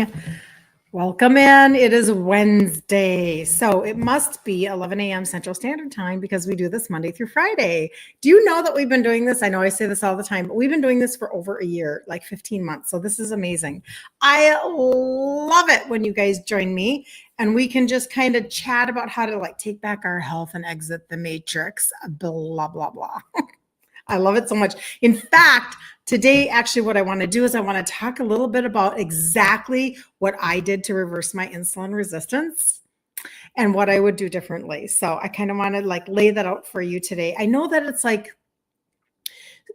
morning. Welcome in. It is Wednesday. So it must be 11 a.m. Central Standard Time because we do this Monday through Friday. Do you know that we've been doing this? I know I say this all the time, but we've been doing this for over a year, like 15 months. So this is amazing. I love it when you guys join me and we can just kind of chat about how to like take back our health and exit the matrix, blah, blah, blah. I love it so much. In fact, today, actually, what I want to do is I want to talk a little bit about exactly what I did to reverse my insulin resistance and what I would do differently. So I kind of want to like lay that out for you today. I know that it's like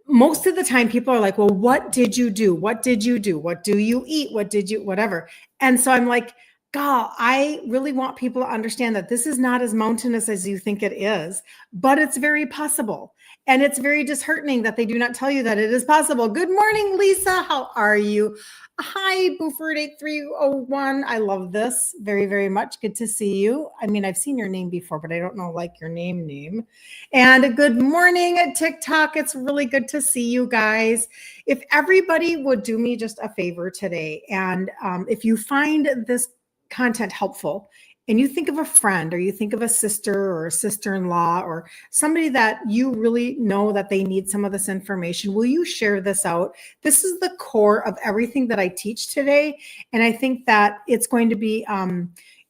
most of the time people are like, well, what did you do? What did you do? What do you eat? What did you, whatever. And so I'm like, God, I really want people to understand that this is not as mountainous as you think it is, but it's very possible. And it's very disheartening that they do not tell you that it is possible. Good morning, Lisa. How are you? Hi, Buford8301. I love this very, very much. Good to see you. I mean, I've seen your name before, but I don't know like your name. And good morning at TikTok. It's really good to see you guys. If everybody would do me just a favor today, and if you find this content helpful and you think of a friend or you think of a sister or a sister-in-law or somebody that you really know that they need some of this information, will you share this out? This is the core of everything that I teach today. And I think that it's going to be,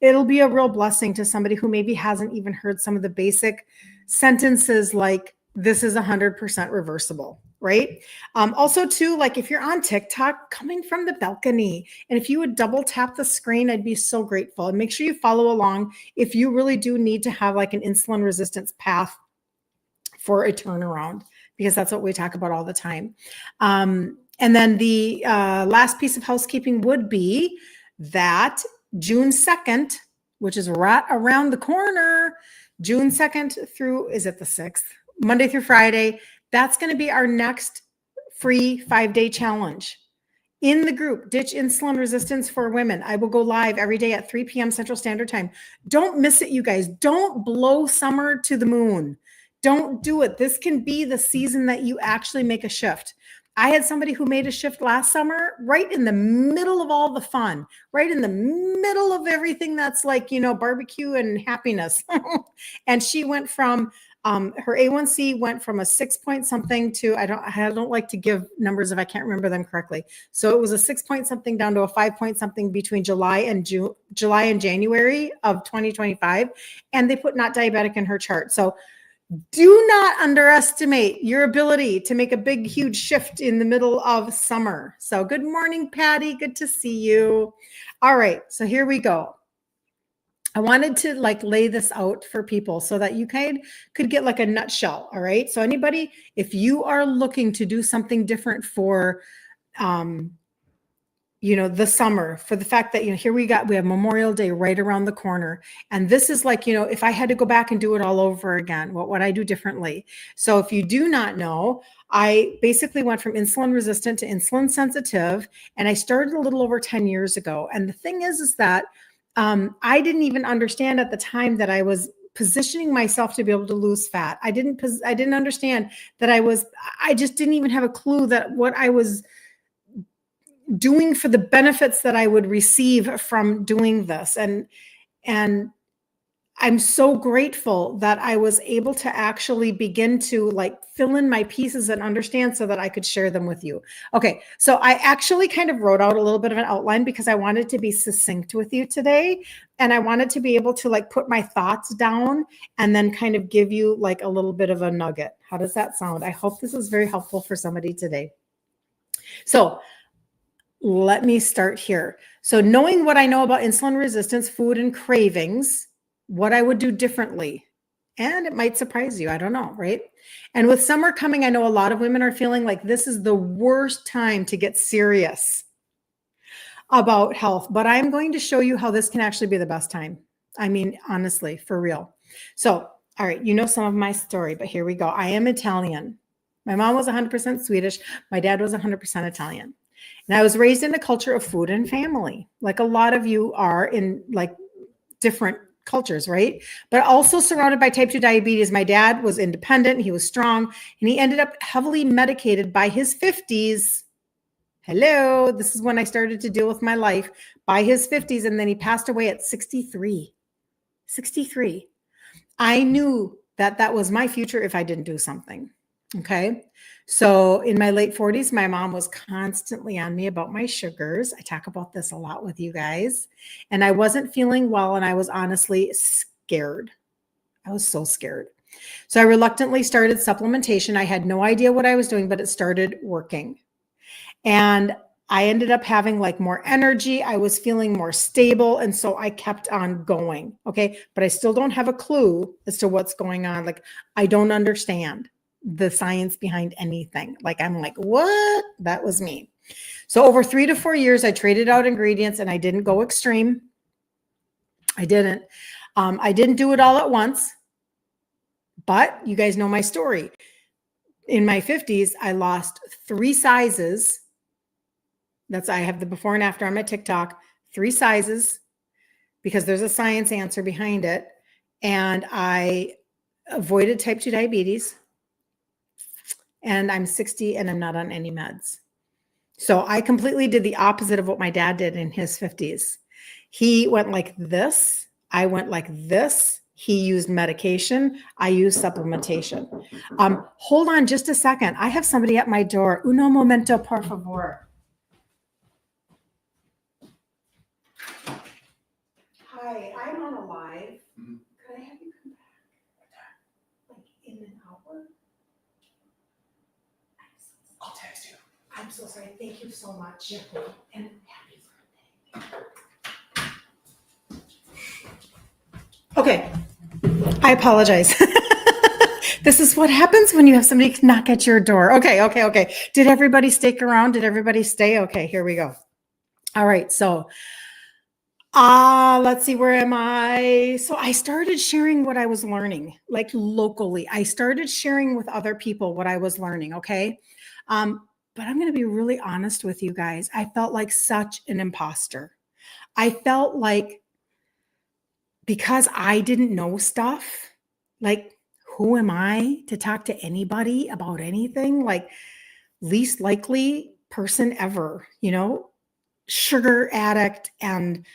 it'll be a real blessing to somebody who maybe hasn't even heard some of the basic sentences like, this is 100% reversible. Right? Also too, like if you're on TikTok, coming from the balcony, and if you would double tap the screen, I'd be so grateful. And make sure you follow along if you really do need to have like an insulin resistance path for a turnaround, because that's what we talk about all the time. And then the last piece of housekeeping would be that June 2nd, which is right around the corner, June 2nd through, is it the 6th? Monday through Friday. That's going to be our next free 5-day challenge in the group, Ditch Insulin Resistance for Women. I will go live every day at 3 p.m. Central Standard Time. Don't miss it, you guys. Don't blow summer to the moon. Don't do it. This can be the season that you actually make a shift. I had somebody who made a shift last summer, right in the middle of all the fun, right in the middle of everything that's like, you know, barbecue and happiness. And she went from her A1C went from a 6 point something to, I don't like to give numbers if I can't remember them correctly. So it was a 6 point something down to a 5 point something between July and January of 2025. And they put not diabetic in her chart. So do not underestimate your ability to make a big, huge shift in the middle of summer. So good morning, Patty. Good to see you. All right. So here we go. I wanted to like lay this out for people so that you could get like a nutshell. All right. So anybody, if you are looking to do something different for, you know, the summer, for the fact that, you know, here we have Memorial Day right around the corner. And this is like, you know, if I had to go back and do it all over again, what would I do differently? So if you do not know, I basically went from insulin resistant to insulin sensitive. And I started a little over 10 years ago. And the thing is that I didn't even understand at the time that I was positioning myself to be able to lose fat. I didn't understand that I just didn't even have a clue that what I was doing for the benefits that I would receive from doing this. And I'm so grateful that I was able to actually begin to like fill in my pieces and understand so that I could share them with you. Okay. So I actually kind of wrote out a little bit of an outline because I wanted to be succinct with you today. And I wanted to be able to like put my thoughts down and then kind of give you like a little bit of a nugget. How does that sound? I hope this is very helpful for somebody today. So let me start here. So knowing what I know about insulin resistance, food, and cravings, what I would do differently. And it might surprise you. I don't know, right? And with summer coming, I know a lot of women are feeling like this is the worst time to get serious about health. But I'm going to show you how this can actually be the best time. I mean, honestly, for real. So, all right, you know some of my story, but here we go. I am Italian. My mom was 100% Swedish. My dad was 100% Italian. And I was raised in a culture of food and family, like a lot of you are in like different cultures, right? But also surrounded by type 2 diabetes. My dad was independent. He was strong, and he ended up heavily medicated by his 50s. Hello, this is when I started to deal with my life. by his 50s, and then he passed away at 63. 63. I knew that that was my future if I didn't do something. Okay. So in my late 40s, my mom was constantly on me about my sugars. I talk about this a lot with you guys. And I wasn't feeling well, and I was honestly scared. I was so scared. So I reluctantly started supplementation. I had no idea what I was doing, but it started working. And I ended up having like more energy. I was feeling more stable. And so I kept on going. Okay. But I still don't have a clue as to what's going on. Like, I don't understand the science behind anything. Like, I'm like, what? That was me. So over 3 to 4 years, I traded out ingredients, and I didn't go extreme. I didn't do it all at once, but you guys know my story. In my 50s, I lost 3 sizes. I have the before and after on my TikTok, 3 sizes, because there's a science answer behind it. And I avoided type 2 diabetes, and I'm 60 and I'm not on any meds. So I completely did the opposite of what my dad did in his 50s. He went like this. I went like this. He used medication. I used supplementation. Hold on just a second. I have somebody at my door. Uno momento, por favor. Hi, I'm on a live. Could I have you come back? Like in an hour? I'll text you. I'm so sorry. Thank you so much. And happy birthday. Okay. I apologize. This is what happens when you have somebody knock at your door. Okay. Did everybody stick around? Did everybody stay? Okay, here we go. All right. So let's see, where am I? So I started sharing what I was learning, like locally. I started sharing with other people what I was learning. Okay. But I'm going to be really honest with you guys. I felt like such an imposter. I felt like, because I didn't know stuff, like, who am I to talk to anybody about anything? Like, least likely person ever, sugar addict and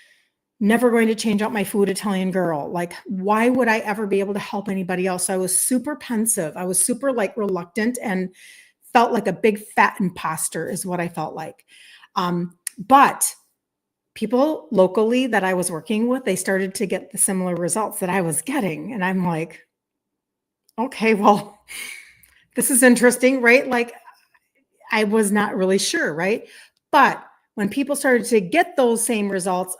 never going to change out my food Italian girl. Like, why would I ever be able to help anybody else? I was super pensive. I was super like reluctant and felt like a big fat imposter is what I felt like. But people locally that I was working with, they started to get the similar results that I was getting. And I'm like, okay, well, this is interesting, right? Like, I was not really sure, right? But when people started to get those same results,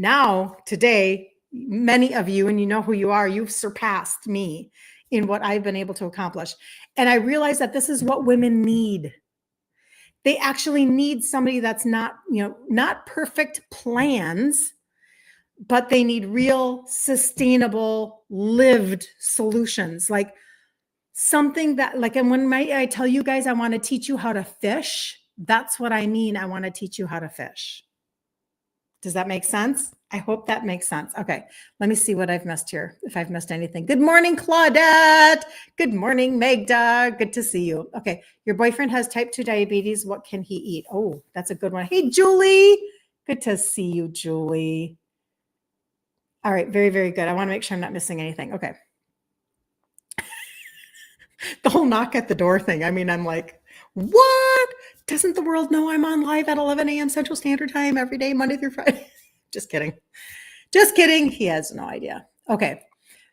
now, today, many of you, and you know who you are, you've surpassed me in what I've been able to accomplish. And I realized that this is what women need. They actually need somebody that's not perfect plans, but they need real, sustainable, lived solutions. Like something that, like, and when I tell you guys, I want to teach you how to fish, that's what I mean. I want to teach you how to fish. Does that make sense? I hope that makes sense. Okay, let me see what I've missed here, if I've missed anything. Good morning, Claudette. Good morning, Magda. Good to see you. Okay, your boyfriend has type 2 diabetes. What can he eat? Oh, that's a good one. Hey, Julie. Good to see you, Julie. All right, very, very good. I want to make sure I'm not missing anything. Okay. The whole knock at the door thing. I mean, I'm like, what? Doesn't the world know I'm on live at 11 a.m. Central Standard Time every day, Monday through Friday? Just kidding. Just kidding. He has no idea. Okay.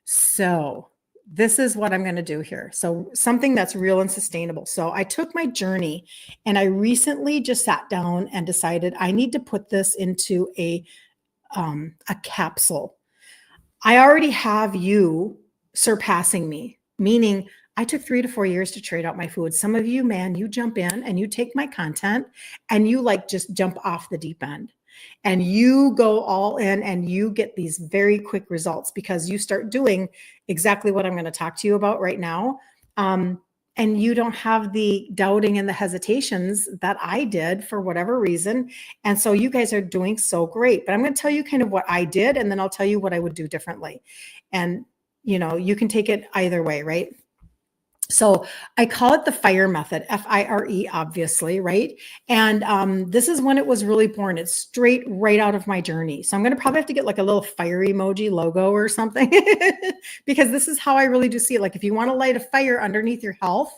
So this is what I'm going to do here. So something that's real and sustainable. So I took my journey, and I recently just sat down and decided I need to put this into a capsule. I already have you surpassing me, meaning I took 3 to 4 years to trade out my food. Some of you, man, you jump in and you take my content and you like just jump off the deep end and you go all in and you get these very quick results because you start doing exactly what I'm going to talk to you about right now. And you don't have the doubting and the hesitations that I did for whatever reason. And so you guys are doing so great, but I'm going to tell you kind of what I did, and then I'll tell you what I would do differently. And, you can take it either way, right? So I call it the FIRE method, FIRE, obviously, right? And this is when it was really born. It's straight right out of my journey. So I'm going to probably have to get like a little fire emoji logo or something because this is how I really do see it. Like if you want to light a fire underneath your health,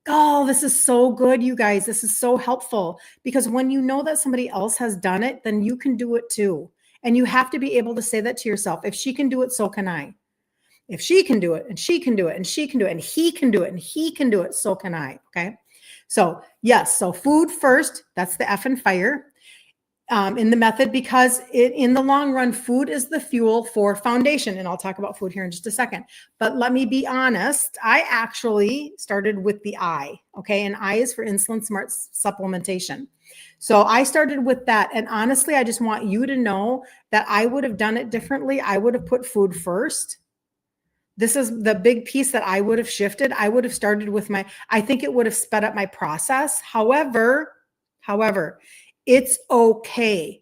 oh, this is so good, you guys. This is so helpful because when you know that somebody else has done it, then you can do it too. And you have to be able to say that to yourself. If she can do it, so can I. If she can do it and she can do it and she can do it and he can do it and he can do it, so can I. Okay. So yes. So food first, that's the F and FIRE in the method, because in the long run, food is the fuel for foundation. And I'll talk about food here in just a second. But let me be honest. I actually started with the I. Okay. And I is for insulin smart supplementation. So I started with that. And honestly, I just want you to know that I would have done it differently. I would have put food first. This is the big piece that I would have shifted. I would have started with I think it would have sped up my process. However, it's okay.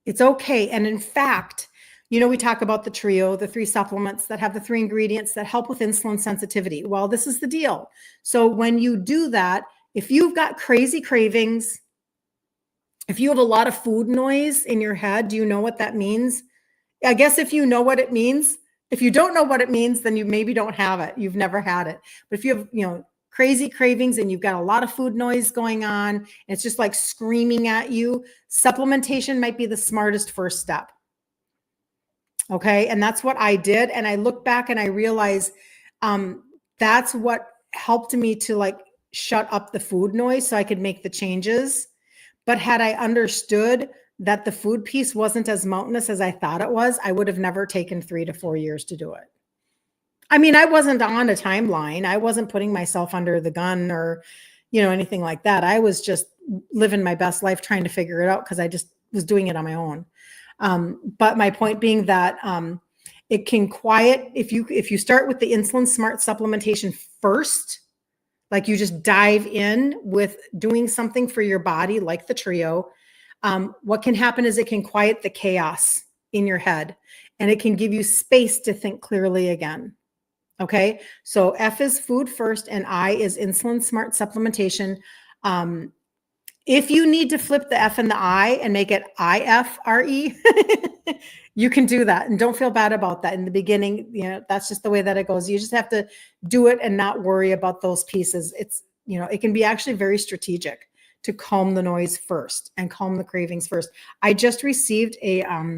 It's okay. And in fact, we talk about the trio, the 3 supplements that have the 3 ingredients that help with insulin sensitivity. Well, this is the deal. So when you do that, if you've got crazy cravings, if you have a lot of food noise in your head, do you know what that means? I guess if you know what it means. If you don't know what it means, then you maybe don't have it. You've never had it. But if you have, crazy cravings and you've got a lot of food noise going on, and it's just like screaming at you, supplementation might be the smartest first step. Okay. And that's what I did. And I look back and I realize that's what helped me to like shut up the food noise so I could make the changes. But had I understood that the food piece wasn't as mountainous as I thought it was, I would have never taken 3 to 4 years to do it. I mean, I wasn't on a timeline. I wasn't putting myself under the gun or, anything like that. I was just living my best life trying to figure it out because I just was doing it on my own. But my point being that it can quiet, if you start with the insulin smart supplementation first, like you just dive in with doing something for your body, like the trio, what can happen is it can quiet the chaos in your head and it can give you space to think clearly again. Okay. So F is food first and I is insulin smart supplementation. If you need to flip the F and the I and make it IFRE, you can do that. And don't feel bad about that in the beginning. That's just the way that it goes. You just have to do it and not worry about those pieces. It's, it can be actually very strategic to calm the noise first and calm the cravings first. I just received a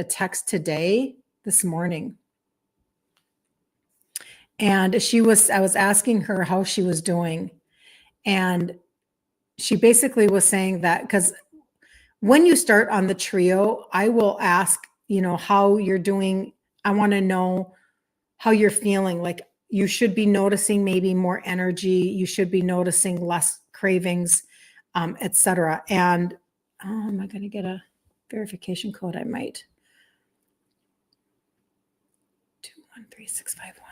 text this morning. And I was asking her how she was doing. And she basically was saying that because when you start on the trio, I will ask, how you're doing. I want to know how you're feeling. Like you should be noticing maybe more energy. You should be noticing less cravings, etc. And am I going to get a verification code? I might. 213651.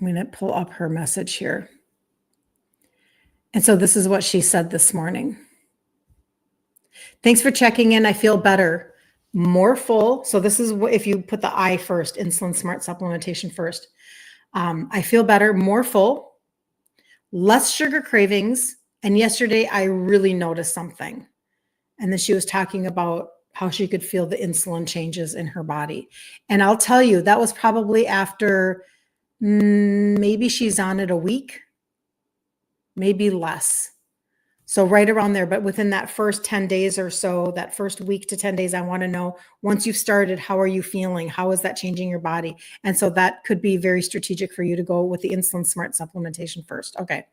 I'm going to pull up her message here. And so this is what she said this morning. Thanks for checking in. I feel better, more full. So this is what, if you put the I first, insulin smart supplementation first. I feel better, more full, less sugar cravings. And yesterday I really noticed something. And then she was talking about how she could feel the insulin changes in her body. And I'll tell you, that was probably after maybe she's on it a week, maybe less. So right around there, but within that first 10 days or so, that first week to 10 days, I want to know, once you've started, how are you feeling? How is that changing your body? And so that could be very strategic for you to go with the insulin smart supplementation first. Okay.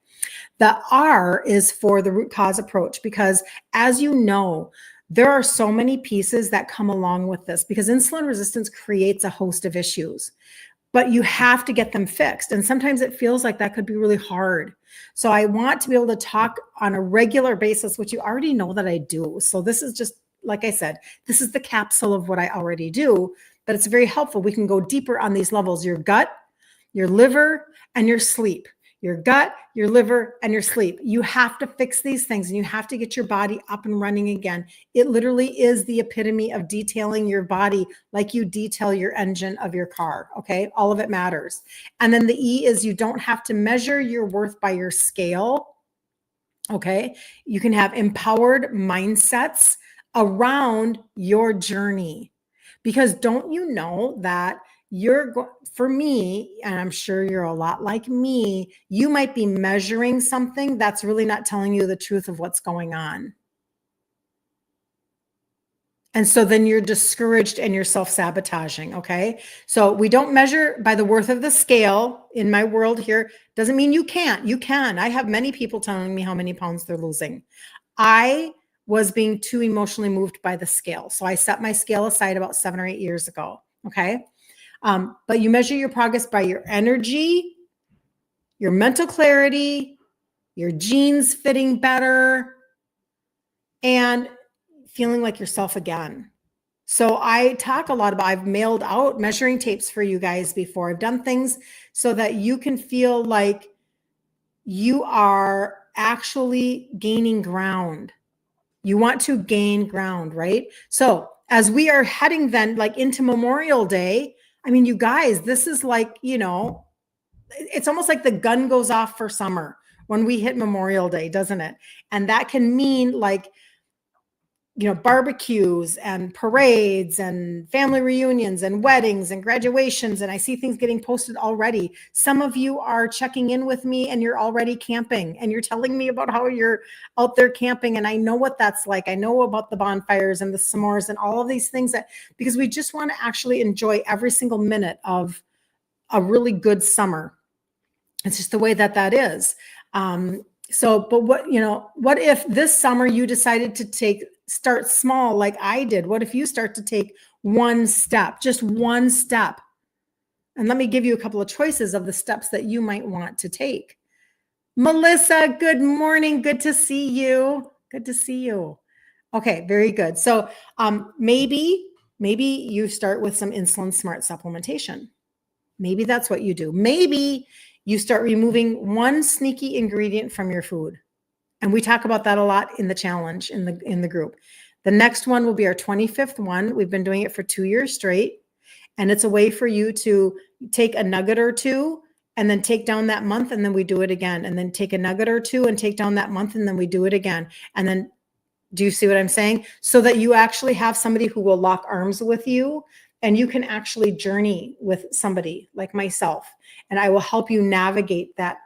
The R is for the root cause approach, because as you know, there are so many pieces that come along with this, because insulin resistance creates a host of issues. But you have to get them fixed. And sometimes it feels like that could be really hard. So I want to be able to talk on a regular basis, which you already know that I do. So this is just, like I said, this is the capsule of what I already do, but it's very helpful. We can go deeper on these levels: your gut, your liver, and your sleep. your gut, your liver, and your sleep. You have to fix these things and you have to get your body up and running again. It literally is the epitome of detailing your body like you detail your engine of your car. Okay. All of it matters. And then the E is you don't have to measure your worth by your scale. Okay. You can have empowered mindsets around your journey. Because don't you know that for me, and I'm sure you're a lot like me, you might be measuring something that's really not telling you the truth of what's going on. And so then you're discouraged and you're self-sabotaging, okay? So we don't measure by the worth of the scale in my world here. Doesn't mean you can't. You can. I have many people telling me how many pounds they're losing. I was being too emotionally moved by the scale. So I set my scale aside about 7 or 8 years ago, okay? But you measure your progress by your energy, your mental clarity, your jeans fitting better, and feeling like yourself again. So I talk a lot about, I've mailed out measuring tapes for you guys before. I've done things so that you can feel like you are actually gaining ground. You want to gain ground, right? So as we are heading then like into Memorial Day, I mean, you guys, this is like, it's almost like the gun goes off for summer when we hit Memorial Day, doesn't it? And that can mean like, barbecues and parades and family reunions and weddings and graduations. And I see things getting posted already. Some of you are checking in with me and you're already camping and you're telling me about how you're out there camping. And I know what that's like. I know about the bonfires and the s'mores and all of these things because we just want to actually enjoy every single minute of a really good summer. It's just the way that is. But what if this summer you decided to start small like I did? What if you start to take one step, just one step? And let me give you a couple of choices of the steps that you might want to take. Melissa, good morning. Good to see you. Good to see you. Okay, very good. So maybe you start with some insulin smart supplementation. Maybe that's what you do. Maybe you start removing one sneaky ingredient from your food. And we talk about that a lot in the challenge in the group. The next one will be our 25th one. We've been doing it for 2 years straight. And it's a way for you to take a nugget or two and then take down that month. And then we do it again. And then take a nugget or two and take down that month. And then we do it again. And then do you see what I'm saying? So that you actually have somebody who will lock arms with you and you can actually journey with somebody like myself. And I will help you navigate that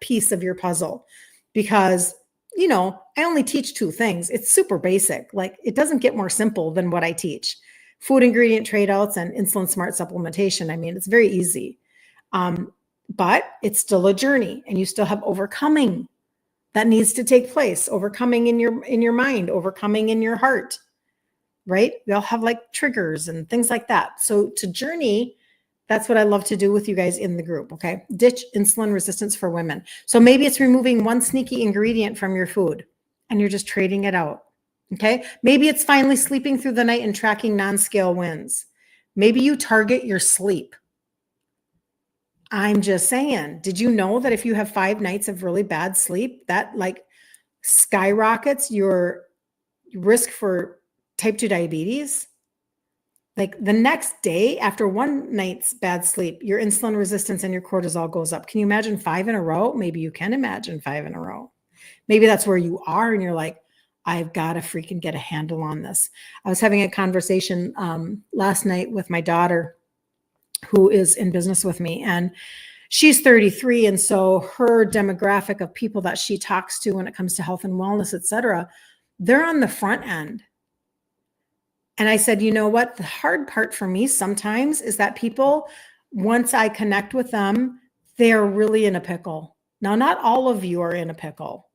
piece of your puzzle. Because, I only teach 2 things. It's super basic. Like it doesn't get more simple than what I teach. Food ingredient trade outs and insulin smart supplementation. I mean, it's very easy. But it's still a journey and you still have overcoming that needs to take place. Overcoming in your mind, overcoming in your heart, right? We all have like triggers and things like that. So to journey, that's what I love to do with you guys in the group, okay? Ditch insulin resistance for women. So maybe it's removing one sneaky ingredient from your food and you're just trading it out, okay? Maybe it's finally sleeping through the night and tracking non-scale wins. Maybe you target your sleep. I'm just saying, did you know that if you have 5 nights of really bad sleep, that like skyrockets your risk for type 2 diabetes? Like the next day after 1 night's bad sleep, your insulin resistance and your cortisol goes up. Can you imagine 5 in a row? Maybe you can imagine 5 in a row. Maybe that's where you are and you're like, I've got to freaking get a handle on this. I was having a conversation last night with my daughter who is in business with me, and she's 33. And so her demographic of people that she talks to when it comes to health and wellness, et cetera, they're on the front end. And I said, you know what? The hard part for me sometimes is that people, once I connect with them, they're really in a pickle. Now, not all of you are in a pickle.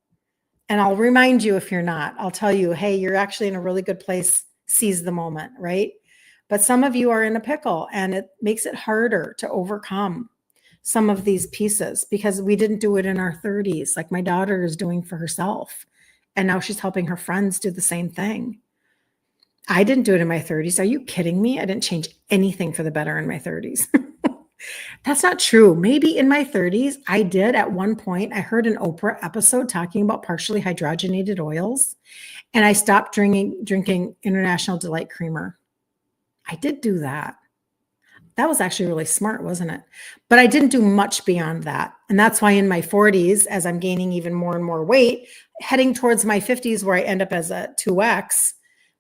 And I'll remind you if you're not. I'll tell you, hey, you're actually in a really good place. Seize the moment, right? But some of you are in a pickle and it makes it harder to overcome some of these pieces because we didn't do it in our 30s, like my daughter is doing for herself. And now she's helping her friends do the same thing. I didn't do it in my 30s. Are you kidding me? I didn't change anything for the better in my 30s. That's not true. Maybe in my 30s, I did at one point. I heard an Oprah episode talking about partially hydrogenated oils, and I stopped drinking International Delight Creamer. I did do that. That was actually really smart, wasn't it? But I didn't do much beyond that. And that's why in my 40s, as I'm gaining even more and more weight, heading towards my 50s, where I end up as a 2X,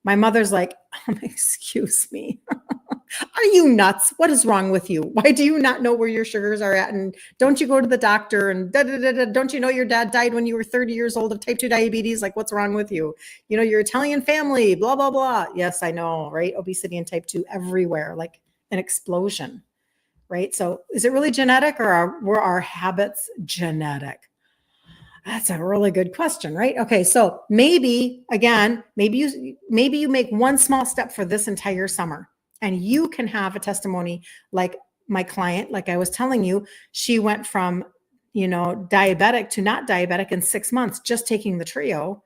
my mother's like, excuse me. Are you nuts? What is wrong with you? Why do you not know where your sugars are at? And don't you go to the doctor? And da, da, da, da. Don't you know your dad died when you were 30 years old of type 2 diabetes? Like, what's wrong with you? You know, your Italian family, blah, blah, blah. Yes, I know, right? Obesity and type 2 everywhere, like an explosion, right? So is it really genetic, or were our habits genetic? That's a really good question, right? Okay, so maybe again, maybe you make one small step for this entire summer, and you can have a testimony like my client, like I was telling you, she went from, diabetic to not diabetic in 6 months, just taking the trio.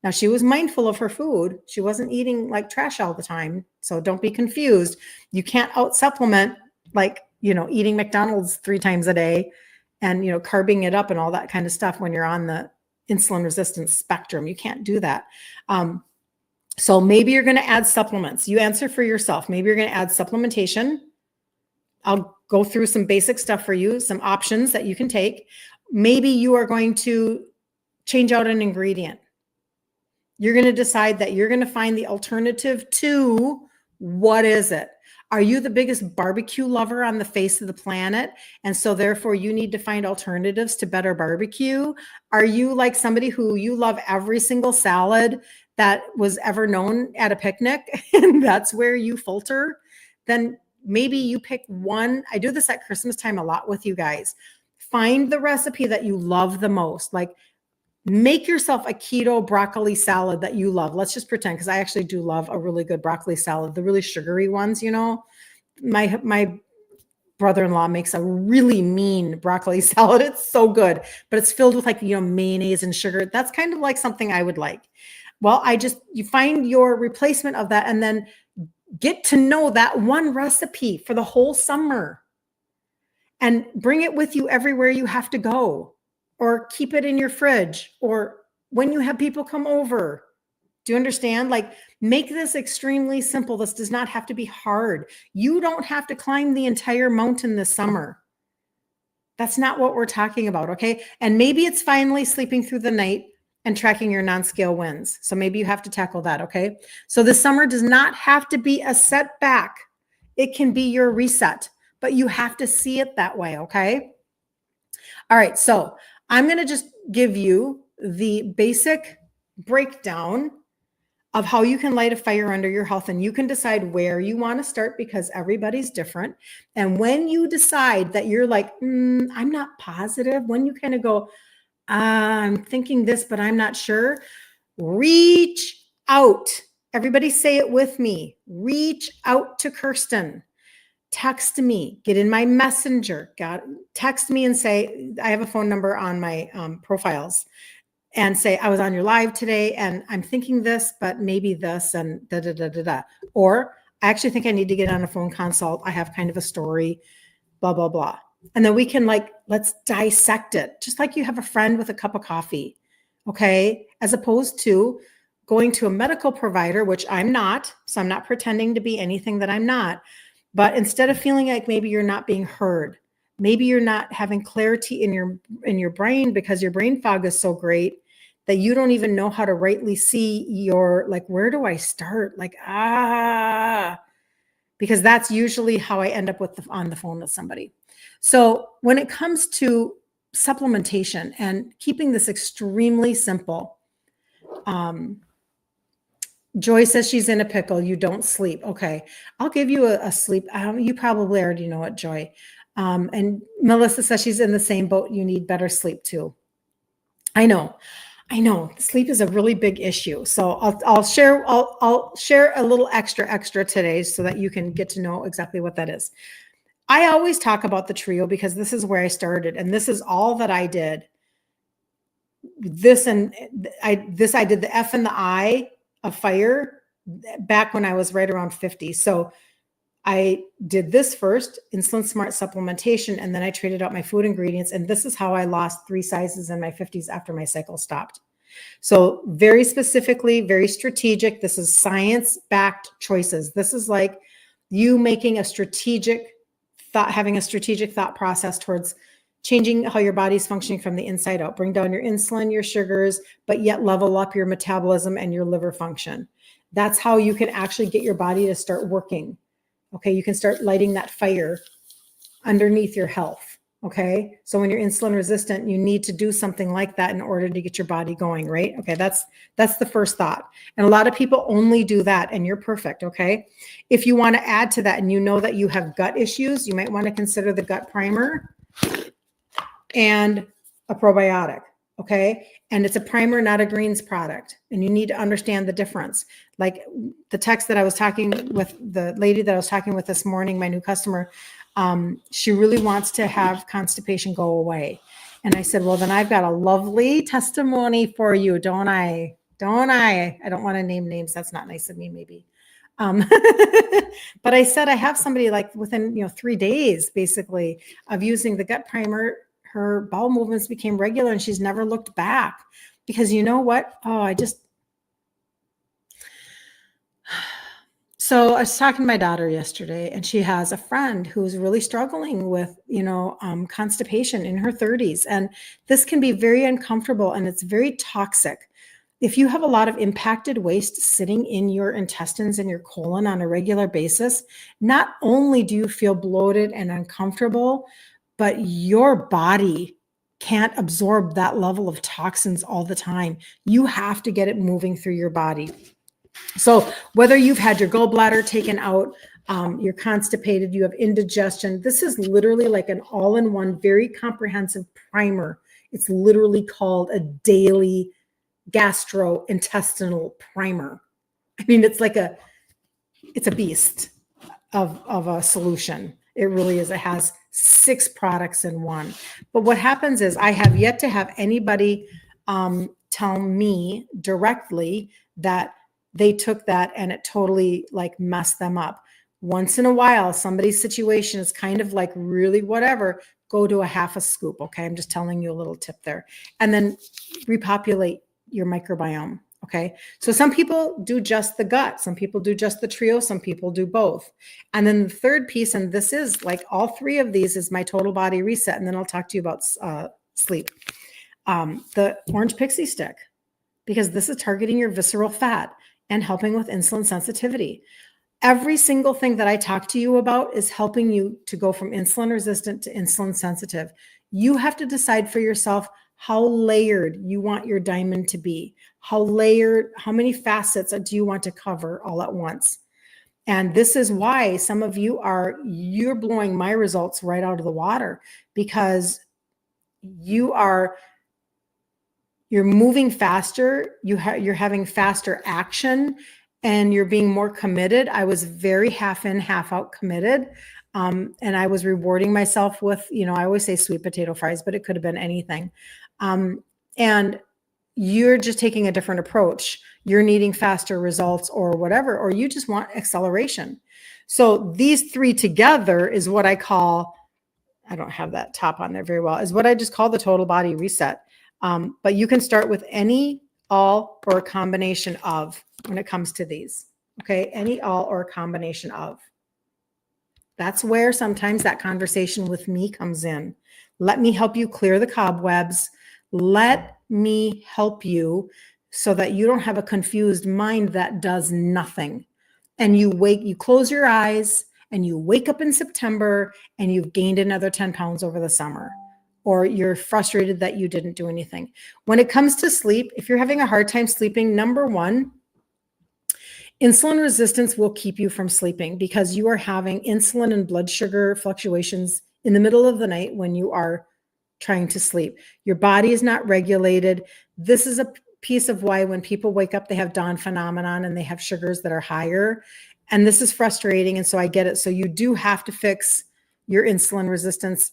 Now she was mindful of her food. She wasn't eating like trash all the time. So don't be confused. You can't out supplement like, eating McDonald's 3 times a day and, carbing it up and all that kind of stuff when you're on the insulin resistance spectrum. You can't do that. So maybe you're going to add supplements. You answer for yourself. Maybe you're going to add supplementation. I'll go through some basic stuff for you, some options that you can take. Maybe you are going to change out an ingredient. You're going to decide that you're going to find the alternative to, what is it? Are you the biggest barbecue lover on the face of the planet? And so therefore you need to find alternatives to better barbecue? Are you like somebody who you love every single salad that was ever known at a picnic, and that's where you filter? Then maybe you pick one. I do this at Christmas time a lot with you guys. Find the recipe that you love the most. Like, make yourself a keto broccoli salad that you love. Let's just pretend, because I actually do love a really good broccoli salad, the really sugary ones, My brother-in-law makes a really mean broccoli salad. It's so good, but it's filled with mayonnaise and sugar. That's kind of like something I would like. Well, you find your replacement of that and then get to know that one recipe for the whole summer and bring it with you everywhere you have to go. Or keep it in your fridge, or when you have people come over. Do you understand? Like, make this extremely simple. This does not have to be hard. You don't have to climb the entire mountain this summer. That's not what we're talking about, okay? And maybe it's finally sleeping through the night and tracking your non-scale wins. So maybe you have to tackle that, okay? So the summer does not have to be a setback. It can be your reset, but you have to see it that way, okay? All right, so I'm going to just give you the basic breakdown of how you can light a fire under your health, and you can decide where you want to start, because everybody's different. And when you decide that you're like, I'm not positive, when you kind of go, I'm thinking this, but I'm not sure, reach out. Everybody say it with me. Reach out to Kirsten. Text me, get in my messenger, text me and say, I have a phone number on my profiles, and say, I was on your live today and I'm thinking this, but maybe this, and da, da, da, da, da. Or I actually think I need to get on a phone consult. I have kind of a story, blah, blah, blah. And then we can let's dissect it, just like you have a friend with a cup of coffee. Okay. As opposed to going to a medical provider, which I'm not. So I'm not pretending to be anything that I'm not. But instead of feeling like maybe you're not being heard, maybe you're not having clarity in your brain because your brain fog is so great that you don't even know how to rightly see your, where do I start? Because that's usually how I end up on the phone with somebody. So when it comes to supplementation and keeping this extremely simple, Joy says she's in a pickle. You don't sleep. Okay. I'll give you a sleep. You probably already know it, Joy. And Melissa says she's in the same boat. You need better sleep too. I know. Sleep is a really big issue. So I'll share a little extra today so that you can get to know exactly what that is. I always talk about the trio because this is where I started, and this is all that I did. I did the F and the I of fire back when I was right around 50. So I did this first, Insulin Smart supplementation, and then I traded out my food ingredients. And this is how I lost 3 sizes in my 50s after my cycle stopped. So very specifically, very strategic. This is science-backed choices. This is like you making a strategic thought, having a strategic thought process towards changing how your body's functioning from the inside out. Bring down your insulin, your sugars, but yet level up your metabolism and your liver function. That's how you can actually get your body to start working. Okay, you can start lighting that fire underneath your health. Okay, so when you're insulin resistant, you need to do something like that in order to get your body going, right? Okay, that's the first thought. And a lot of people only do that, and you're perfect. Okay, if you want to add to that and you know that you have gut issues, you might want to consider the gut primer and a probiotic. Okay, and it's a primer, not a greens product, and you need to understand the difference. Like the text that I was talking with, the lady that I was talking with this morning, my new customer, she really wants to have constipation go away. And I said, well, then I've got a lovely testimony for you, don't I? Don't I? I don't want to name names. That's not nice of me, maybe. But I said, I have somebody like within 3 days, basically, of using the gut primer, her bowel movements became regular and she's never looked back. Because you know what? So I was talking to my daughter yesterday, and she has a friend who's really struggling with, constipation in her 30s. And this can be very uncomfortable and it's very toxic. If you have a lot of impacted waste sitting in your intestines and your colon on a regular basis, not only do you feel bloated and uncomfortable, but your body can't absorb that level of toxins all the time. You have to get it moving through your body. So whether you've had your gallbladder taken out, you're constipated, you have indigestion, this is literally like an all-in-one, very comprehensive primer. It's literally called a daily gastrointestinal primer. I mean, it's a beast of a solution. It really is. It has 6 products in one. But what happens is I have yet to have anybody tell me directly that they took that and it totally like messed them up. Once in a while, somebody's situation is kind of like really whatever, go to a half a scoop. Okay. I'm just telling you a little tip there. And then repopulate your microbiome. Okay. So some people do just the gut. Some people do just the trio. Some people do both. And then the third piece, and this is like all 3 of these is my total body reset. And then I'll talk to you about sleep. The orange pixie stick, because this is targeting your visceral fat and helping with insulin sensitivity. Every single thing that I talk to you about is helping you to go from insulin resistant to insulin sensitive. You have to decide for yourself how layered you want your diamond to be. How layered, how many facets do you want to cover all at once? And this is why some of you you're blowing my results right out of the water, because you're moving faster, you're having faster action, and you're being more committed. I was very half in, half out committed. And I was rewarding myself with, I always say sweet potato fries, but it could have been anything. And you're just taking a different approach. You're needing faster results or whatever, or you just want acceleration. So these 3 together is what I call, I don't have that top on there very well, is what I just call the total body reset. But you can start with any, all, or a combination of when it comes to these. Okay, any, all, or a combination of. That's where sometimes that conversation with me comes in. Let me help you clear the cobwebs. Let me help you so that you don't have a confused mind that does nothing. And you close your eyes and you wake up in September and you've gained another 10 pounds over the summer, or you're frustrated that you didn't do anything. When it comes to sleep, if you're having a hard time sleeping, number 1, insulin resistance will keep you from sleeping because you are having insulin and blood sugar fluctuations in the middle of the night when you are trying to sleep. Your body is not regulated. This is a piece of why when people wake up, they have dawn phenomenon and they have sugars that are higher. And this is frustrating. And so I get it. So you do have to fix your insulin resistance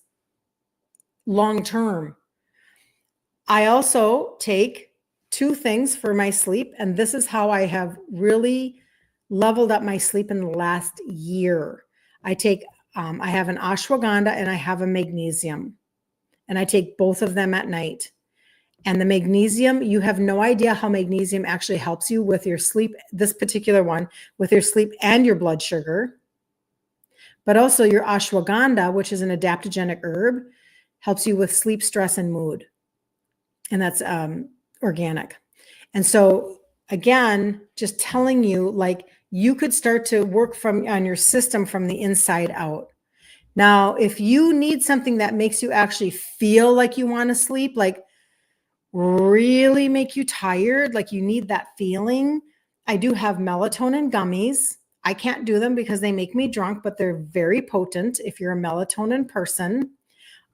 long term. I also take 2 things for my sleep, and this is how I have really leveled up my sleep in the last year. I take, I have an ashwagandha and I have a magnesium, and I take both of them at night. And the magnesium, you have no idea how magnesium actually helps you with your sleep, this particular one, with your sleep and your blood sugar. But also your ashwagandha, which is an adaptogenic herb, helps you with sleep, stress, and mood. And that's organic. And so again, just telling you, like, you could start to work on your system from the inside out. Now, if you need something that makes you actually feel like you want to sleep, like really make you tired, like you need that feeling, I do have melatonin gummies. I can't do them because they make me drunk, but they're very potent if you're a melatonin person.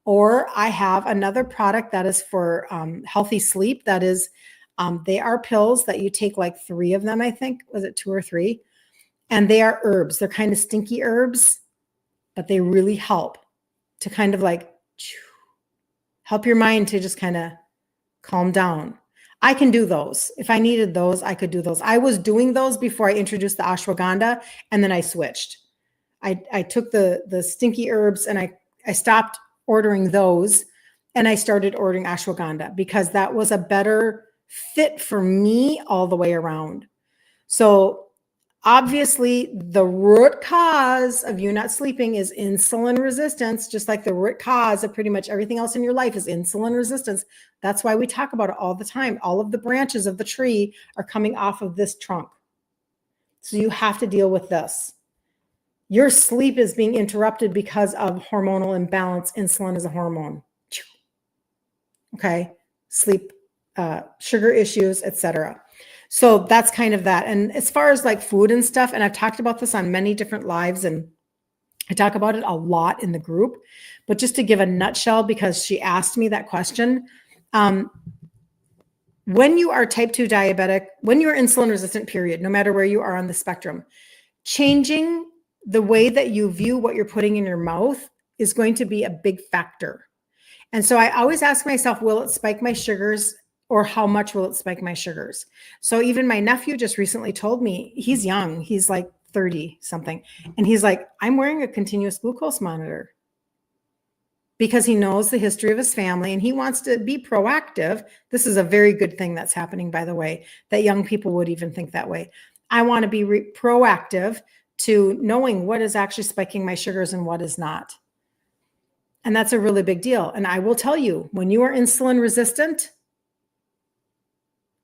Or I have another product that is for healthy sleep. That is, they are pills that you take, like 3 of them, I think. Was it 2 or 3? And they are herbs. They're kind of stinky herbs, but they really help to kind of like help your mind to just kind of calm down. I can do those. If I needed those, I could do those. I was doing those before I introduced the ashwagandha, and then I switched. I took the stinky herbs and I stopped ordering those, and I started ordering ashwagandha because that was a better fit for me all the way around. So obviously, the root cause of you not sleeping is insulin resistance, just like the root cause of pretty much everything else in your life is insulin resistance. That's why we talk about it all the time. All of the branches of the tree are coming off of this trunk. So you have to deal with this. Your sleep is being interrupted because of hormonal imbalance. Insulin is a hormone. Okay, sleep, sugar issues, etc. So that's kind of that. And as far as like food and stuff, and I've talked about this on many different lives, and I talk about it a lot in the group, but just to give a nutshell, because she asked me that question, when you are type 2 diabetic, when you're insulin resistant, period, no matter where you are on the spectrum, changing the way that you view what you're putting in your mouth is going to be a big factor. And so I always ask myself, will it spike my sugars, or how much will it spike my sugars? So even my nephew just recently told me, he's young, he's like 30 something. And he's like, I'm wearing a continuous glucose monitor because he knows the history of his family and he wants to be proactive. This is a very good thing that's happening, by the way, that young people would even think that way. I want to be proactive to knowing what is actually spiking my sugars and what is not. And that's a really big deal. And I will tell you, when you are insulin resistant,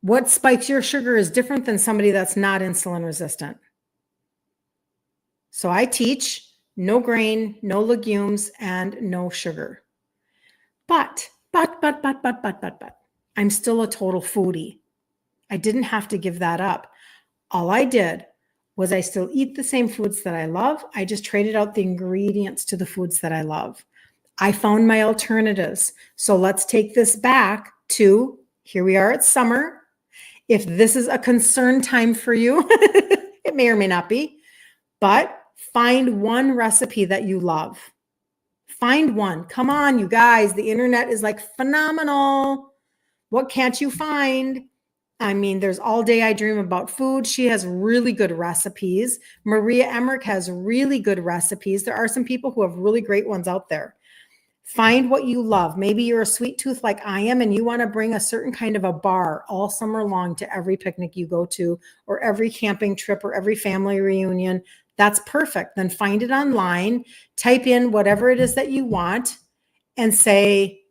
what spikes your sugar is different than somebody that's not insulin resistant. So I teach no grain, no legumes, and no sugar. But, I'm still a total foodie. I didn't have to give that up. All I did was I still eat the same foods that I love. I just traded out the ingredients to the foods that I love. I found my alternatives. So let's take this back to, here we are at summer. If this is a concern time for you, it may or may not be, but find one recipe that you love. Find one. Come on, you guys. The internet is like phenomenal. What can't you find? I mean, there's All Day I Dream About Food. She has really good recipes. Maria Emmerich has really good recipes. There are some people who have really great ones out there. Find what you love. Maybe you're a sweet tooth like I am, and you want to bring a certain kind of a bar all summer long to every picnic you go to, or every camping trip, or every family reunion. That's perfect. Then find it online, type in whatever it is that you want, and say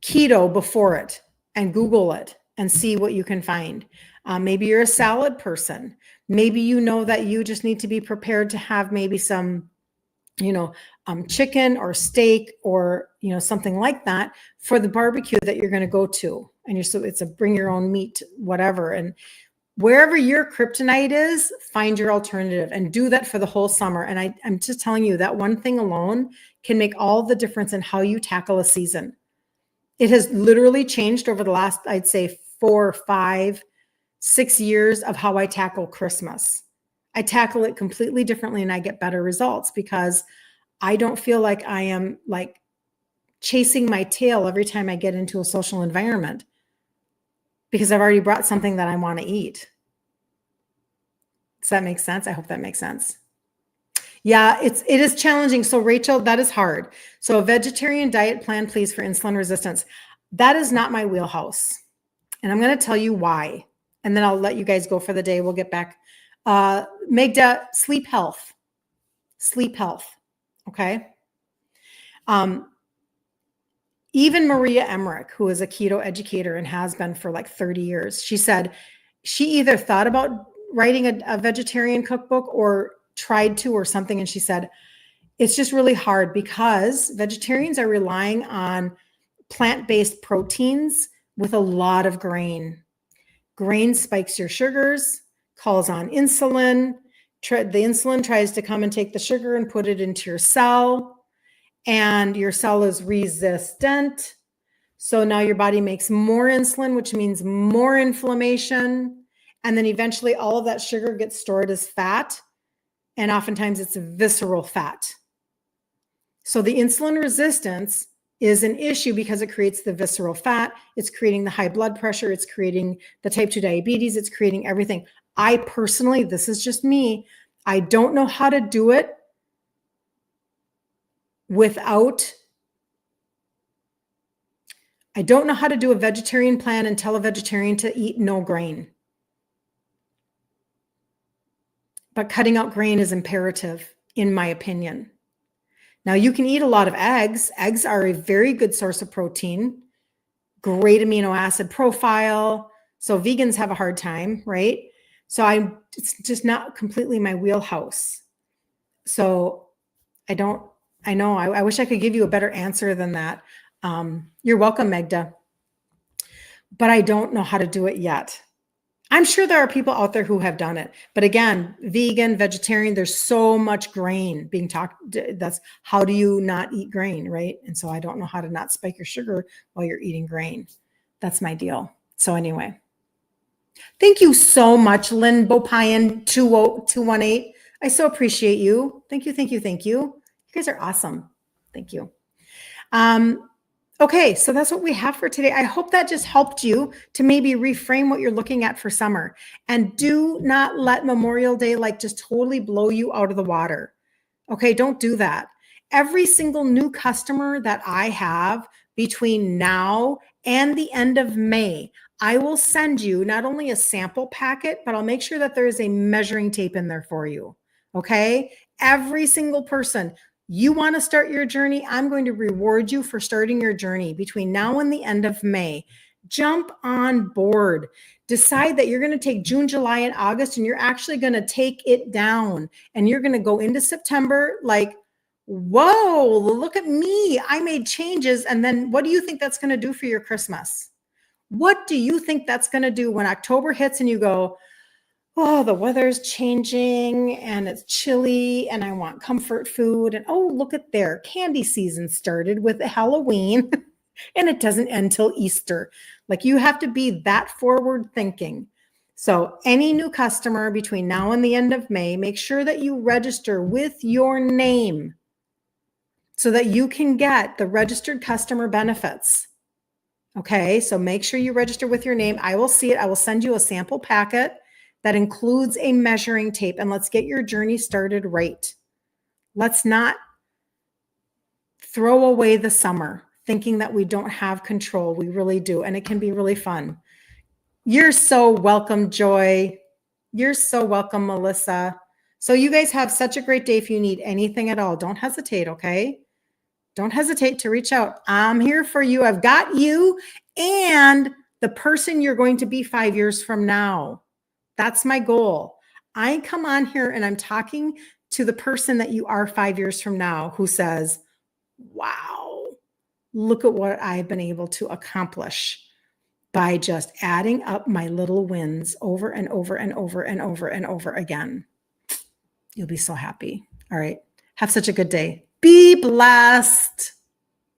keto before it, and Google it and see what you can find. Maybe you're a salad person. Maybe you know that you just need to be prepared to have maybe some, chicken or steak or, something like that for the barbecue that you're going to go to. And it's a bring your own meat, whatever. And wherever your kryptonite is, find your alternative and do that for the whole summer. And I'm just telling you that one thing alone can make all the difference in how you tackle a season. It has literally changed over the last, I'd say 4, 5, 6 years of how I tackle Christmas. I tackle it completely differently and I get better results because I don't feel like I am like chasing my tail every time I get into a social environment because I've already brought something that I want to eat. Does that make sense? I hope that makes sense. Yeah, it is challenging. So Rachel, that is hard. So a vegetarian diet plan, please, for insulin resistance. That is not my wheelhouse. And I'm going to tell you why. And then I'll let you guys go for the day. We'll get back. Magda, sleep health. Sleep health. Okay. Even Maria Emmerich, who is a keto educator and has been for like 30 years, she said she either thought about writing a vegetarian cookbook or tried to or something. And she said, it's just really hard because vegetarians are relying on plant-based proteins with a lot of grain. Grain spikes your sugars, calls on insulin. The insulin tries to come and take the sugar and put it into your cell, and your cell is resistant. So now your body makes more insulin, which means more inflammation. And then eventually all of that sugar gets stored as fat. And oftentimes it's visceral fat. So the insulin resistance is an issue because it creates the visceral fat. It's creating the high blood pressure. It's creating the type 2 diabetes. It's creating everything. I personally, this is just me, I don't know how to do it I don't know how to do a vegetarian plan and tell a vegetarian to eat no grain. But cutting out grain is imperative, in my opinion. Now, you can eat a lot of eggs. Eggs are a very good source of protein, great amino acid profile. So vegans have a hard time, right? So it's just not completely my wheelhouse. So I know, I wish I could give you a better answer than that. You're welcome, Magda. But I don't know how to do it yet. I'm sure there are people out there who have done it. But again, vegan, vegetarian, there's so much grain being talked. That's how do you not eat grain, right? And so I don't know how to not spike your sugar while you're eating grain. That's my deal. So anyway, thank you so much, Lynn Bopayan 218. I so appreciate you. Thank you, thank you, thank you. You guys are awesome. Thank you. Okay, so that's what we have for today. I hope that just helped you to maybe reframe what you're looking at for summer. And do not let Memorial Day like just totally blow you out of the water. Okay, don't do that. Every single new customer that I have between now and the end of May, I will send you not only a sample packet, but I'll make sure that there is a measuring tape in there for you. Okay, every single person. You want to start your journey? I'm going to reward you for starting your journey between now and the end of May. Jump on board. Decide that you're going to take June, July, and August, and you're actually going to take it down. And you're going to go into September like, whoa, look at me. I made changes. And then what do you think that's going to do for your Christmas? What do you think that's going to do when October hits and you go, oh, the weather's changing and it's chilly and I want comfort food. And oh, look at there. Candy season started with Halloween and it doesn't end till Easter. Like you have to be that forward thinking. So any new customer between now and the end of May, make sure that you register with your name so that you can get the registered customer benefits. Okay, so make sure you register with your name. I will see it. I will send you a sample packet that includes a measuring tape, and let's get your journey started right. Let's not throw away the summer thinking that we don't have control. We really do, and it can be really fun. You're so welcome, Joy. You're so welcome, Melissa. So you guys have such a great day. If you need anything at all, don't hesitate, okay? Don't hesitate to reach out. I'm here for you. I've got you and the person you're going to be 5 years from now. That's my goal. I come on here and I'm talking to the person that you are 5 years from now who says, wow, look at what I've been able to accomplish by just adding up my little wins over and over and over and over and over again. You'll be so happy. All right. Have such a good day. Be blessed.